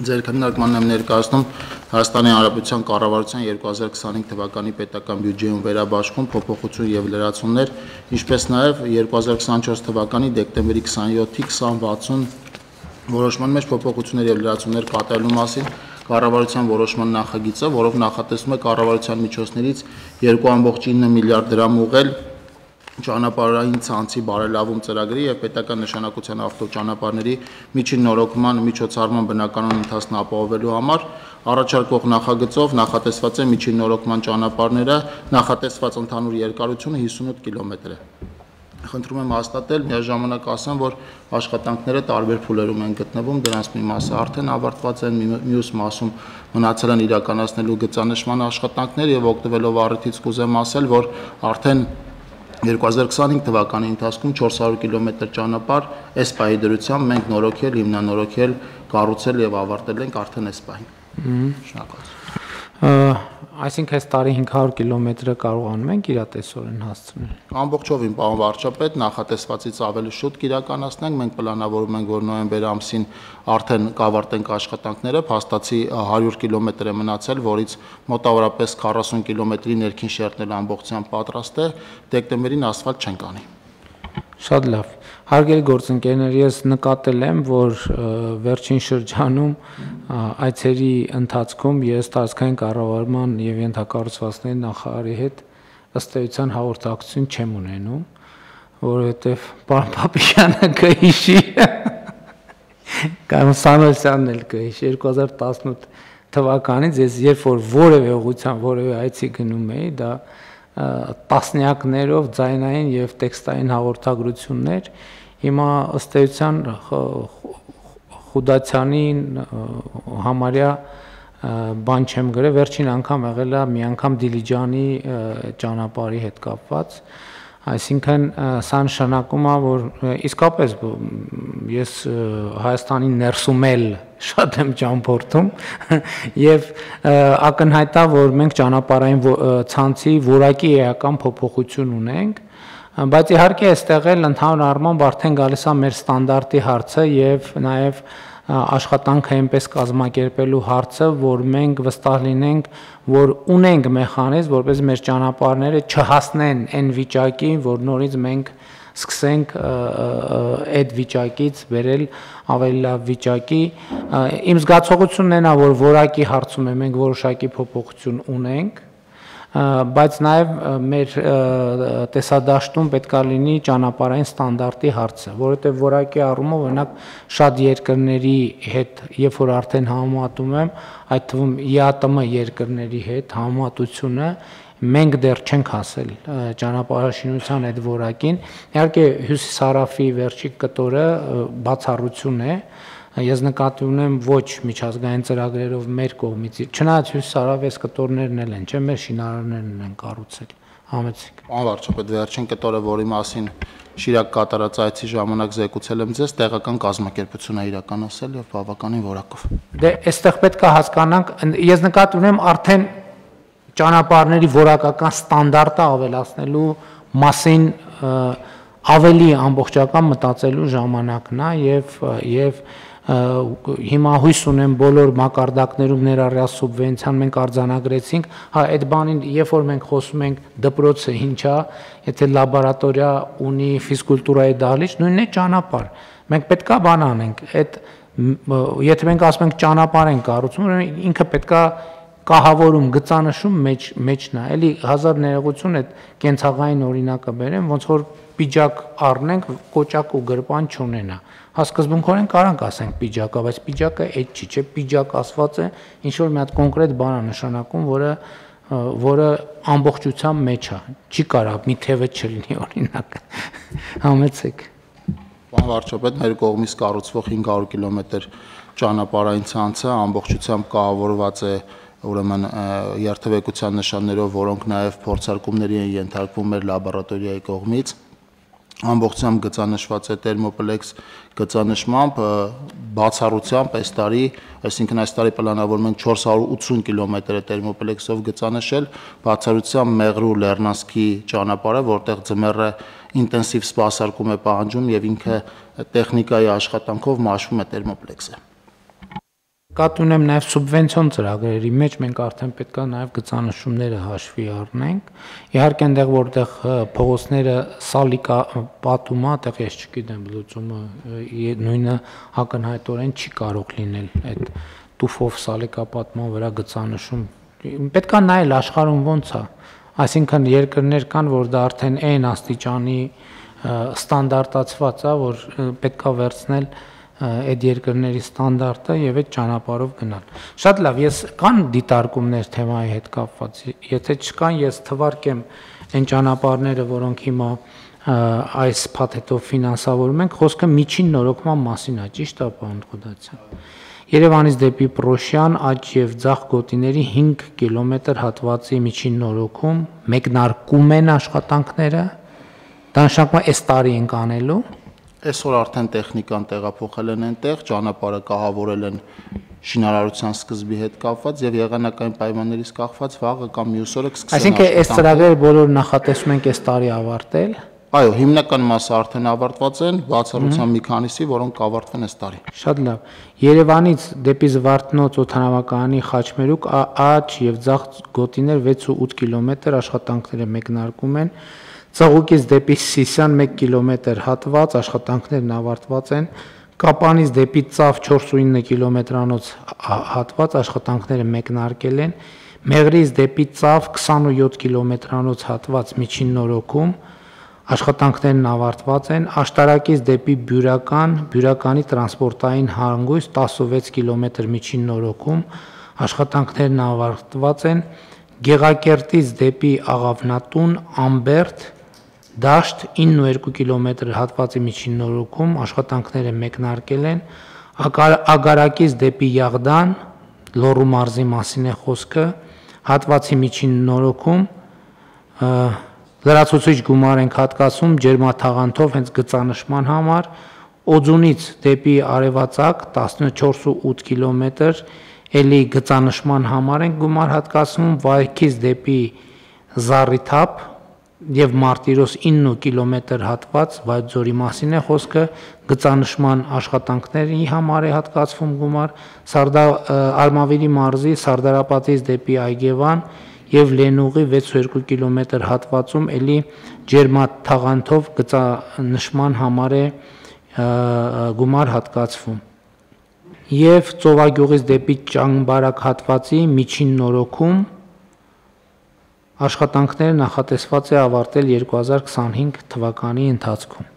Ձեր քննարկմանն եմ ներկայացնում Հայաստանի Հանրապետության կառավարության 2025 թվականի պետական բյուջեում վերաբաշխում փոփոխություն եւ լրացումներ, ինչպես նաեւ 2024 թվականի դեկտեմբերի 27-ի 2060 որոշման մեջ փոփոխություններ եւ լրացումներ կատարելու մասին կառավարության որոշման նախագիծը, որով նախատեսվում է կառավարության միջոցներից 2.9 միլիարդ դրամ ուղղել ճանապարհային ցանցի բարելավում ծրագրի եւ պետական նշանակության ավտոճանապարհների միջին նորոգման միջոցառման բնականon ընթացն ապահովելու համար առաջարկող նախագծով նախատեսված է միջին նորոգման ճանապարհները նախատեսված ընդհանուր երկարությունը 58 կիլոմետր է։ Խնդրում եմ հաստատել, միաժամանակ ասեմ, որ աշխատանքները տարբեր փուլերում են գտնվում, դրանց մի մասը արդեն ավարտված են, մյուս մասում մնացել են իրականացնելու գծանշման աշխատանքներ եւ օգտվելով առիթից կուզեմ ասել, որ արդեն 2025 թվականի ընթացքում 400 կիլոմետր ճանապարհ այս պահի դրությամբ մենք նորոգել, հիմնանորոգել, կառուցել եւ ավարտել ենք արդեն այս պահին։ Շնորհակալություն։ Այսինքն այս տարի 500 կիլոմետրը կարողանում ենք իրատեսորեն հասցնել։ Ամբողջովին, պարոն վարչապետ, նախատեսվածից ավելի շուտ կիրականացնենք, մենք պլանավորում ենք, որ նոյեմբեր ամսին արդեն կավարտենք աշխատանքները, փաստացի 100 կիլոմետր է մնացել, որից մոտավորապես 40 կիլոմետրի ներքին շերտն ամբողջությամբ պատրաստ է, դեկտեմբերին ասֆալտ չենք անի։ Շատ լավ։ Հարգելի գործընկերներ, ես նկատել եմ, որ վերջին շրջանում այցերի ընթացքում ես տարածքային կառավարման եւ ենթակառուցվածքների նախարարի հետ ըստ էության հաղորդակցություն չեմ ունենում, որովհետեւ պարոն Պապիշյանը կհիշի, կամ Սամվելյանն էլ կհիշի 2018 թվականից ես երբ որ որևէ ուղղությամբ որևէ այցի գնում էի, դա տասնյակներով ձայնային եւ տեքստային հաղորդագրություններ, հիմա ըստ էության Խուդացյանին համարյա բան չեմ գրել, վերջին անգամ եղել է մի անգամ Դիլիջանի ճանապարհի հետ կապված, այսինքն սա նշանակում է, որ իսկապես ես Հայաստանի ներսում էլ շատ եմ ճամփորդում եւ ակնհայտ է, որ մենք ճանապարհային ցանցի որակի էական փոփոխություն ունենք, բայց իհարկե այստեղ էլ ընդհանուր առմամբ արդեն գալիս է մեր ստանդարտի հարցը եւ նաեւ աշխատանքը այնպես կազմակերպելու հարցը, որ մենք վստահ լինենք, որ ունենք մեխանիզմ, որպես մեր ճանապարհները չհասնեն այն վիճակին, որ նորից մենք սկսենք այդ վիճակից վերել ավելի լավ վիճակի։ Իմ զգացողությունն այն է, որ որակի հարցում մենք որոշակի փոփոխություն ունենք, բայց նաև մեր տեսադաշտում պետք է լինի ճանապարհային ստանդարտի հարցը, որովհետև որակի առումով օրինակ շատ երկրների հետ, երբ որ արդեն համեմատում եմ, այդ թվում ԵԱՏՄ երկրների հետ համեմատությունը մենք դեռ չենք հասել ճանապարհաշինության այդ որակին։ Իհարկե Հյուսիսարավի վերջի կտորը բացառություն է, ես նկատի ունեմ ոչ միջազգային ծրագրերով մեր կողմից, չնայած Հյուսիսարավի այս կտորներն էլ են, չէ՞, մեր շինարարներն են կառուցել։ Համեցեք։ Պարոն վարչապետ, վերջին կտորը, որի մասին Շիրակ կատարած այցի ժամանակ զեկուցել եմ ձեզ, տեղական կազմակերպություն է իրականացել եւ բավականին որակով։ Դե այստեղ պետք է հասկանանք, ես նկատի ունեմ արդեն ճանապարհների որակական ստանդարտը ավելացնելու մասին ավելի ամբողջական մտածելու ժամանակն է եւ հիմա հույս ունեմ բոլոր մակարդակներում ներառյալ սուբվենցիան մենք արձանագրեցինք, հա այդ բանին երբ որ մենք խոսում ենք դպրոցը ինչ է, եթե լաբորատորիա ունի ֆիզկուլտուրայի դահլիճ, նույնն է ճանապարհ։ Մենք պետքա բան անենք, այդ եթե մենք ասում ենք ճանապարհ են կառուցում, ուրեմն ինքը պետքա կահավորում գծանշում մեջն է, էլի հազար ներողություն այդ կենցաղային օրինակը բերեմ, ոնց որ պիջակ առնենք, կոճակ ու գրպան չունենա։ Հա սկզբունքորեն կարանք ասենք պիջակա, բայց պիջակը այդ չի, չէ, պիջակ ասված է ինչ որ մի հատ կոնկրետ բան է նշանակում, որը ամբողջության մեջ է։ Չի կարա մի թևը չլինի օրինակ։ Համեցեք։ Պարոն վարչապետ, մեր կողմից կառուցվող 500 կիլոմետր ճանապարհային ցանցը ամբողջությամբ կահավորված է ուրեմն երթևեկության նշաններով, որոնք նաև փորձարկումների են ենթարկվում մեր լաբորատորիայի կողմից, ամբողջությամբ գծանշված է Thermoplex գծանշմամբ, բացառությամբ այս տարի, այսինքն այս տարի պլանավորում ենք 480 կիլոմետր Thermoplex-ով գծանշել, բացառությամբ Մեղրու Լեռնանսկի ճանապարհը, որտեղ ձմեռը ինտենսիվ սպասարկում է պահանջում եւ ինքը տեխնիկայի աշխատանքով մաշվում է Thermoplex-ը։ Կապ ունեմ նաև սուբվենցիոն ծրագրերի մեջ մենք արդեն պետք է նաև գծանշումները հաշվի առնենք։ Իհարկե այնտեղ որտեղ փողոցները սալիկա պատումա, այդտեղ ես չգիտեմ լուծումը նույնը ակնհայտորեն չի կարող լինել այդ տուֆով սալիկա պատման վրա գծանշում։ Պետք է նայել աշխարհում ոնց է, այսինքն երկրներ կան, որ դա արդեն այն աստիճանի ստանդարտացված է, որ պետք է վերցնել այդ երկրների ստանդարտը եւ այդ ճանապարհով գնալ։ Շատ լավ, ես կան դիտարկումներ թեմայի հետ կապված։ Եթե չկան, ես թվարկեմ այն ճանապարհները, որոնք հիմա այս փաթեթով ֆինանսավորում ենք, խոսքը միջին նորոգման մասին է, ճիշտ է, պարոն Ղուդացյան։ Երևանից դեպի Պրոշյան աջ եւ ձախ գոտիների 5 կիլոմետր հատվածի միջին նորոգում մեկնարկում են աշխատանքները։ Դա նշանակում է այս տարի ենք անելու։ Այսօր արդեն տեխնիկան տեղափոխել են այնտեղ, ճանապարհը կահավորել են շինարարության սկզբի հետ կապված եւ եղանակային պայմաններից կախված վաղը կամ մյուս օրը կսկսեն։ Այսինքն այս ծրագրերը բոլոր նախատեսում ենք այս տարի ավարտել։ Այո, հիմնական մասը արդեն ավարտված են, բացառությամբ մի քանիսի, որոնք կավարտվեն այս տարի։ Շատ լավ։ Երևանից դեպի Զվարթնոց օդանավակայանի Խաչմերուկ աջ եւ ձախ գոտիներ 6 ու 8 կիլոմետր աշխատանքները մեկնարկում են։ Ծաղուկից դեպի Սիսիան 1 կիլոմետր հատված աշխատանքներն ավարտված են։ Կապանից դեպի Ծավ 4 ու 9 կիլոմետրանոց հատված աշխատանքները մեկնարկել են։ Մեղրից դեպի Ծավ 27 կիլոմետրանոց հատված միջին նորոգում աշխատանքներն ավարտված են։ Աշտարակից դեպի Բյուրականի տրանսպորտային հանգույց 16 կիլոմետր միջին նորոգում աշխատանքներն ավարտված են։ Գեղակերտից դեպի Աղավնատուն Ամբերտ Դաշտ 9.2 կիլոմետր հատվածի միջին նորոգում աշխատանքները մեկնարկել են։ Ագարակից դեպի Յաղդան Լոռու մարզի մասին է խոսքը, հատվածի միջին նորոգում լրացուցիչ գումար ենք հատկացում ջերմաթաղանթով հենց գծանշման համար։ Օձունից դեպի Արևածագ 14.8 կիլոմետր էլի գծանշման համար ենք գումար հատկացնում, Վայքից դեպի Զառիթափ եւ Մարտիրոս 9 կիլոմետր հատված Վայձորի մասին է խոսքը, գծանշման աշխատանքների համար է հատկացվում գումար, Արմավիրի մարզի Սարդարապատից դեպի Այգևան եւ Լենուղի 6.2 կիլոմետր հատվածում էլի ջերմաթաղանթով գծանշման համար է գումար հատկացվում։ Եվ Ծովագյուղից դեպի Ճամբարակ հատվածի միջին նորոգում աշխատանքները նախատեսված է ավարտել 2025 թվականի ընթացքում։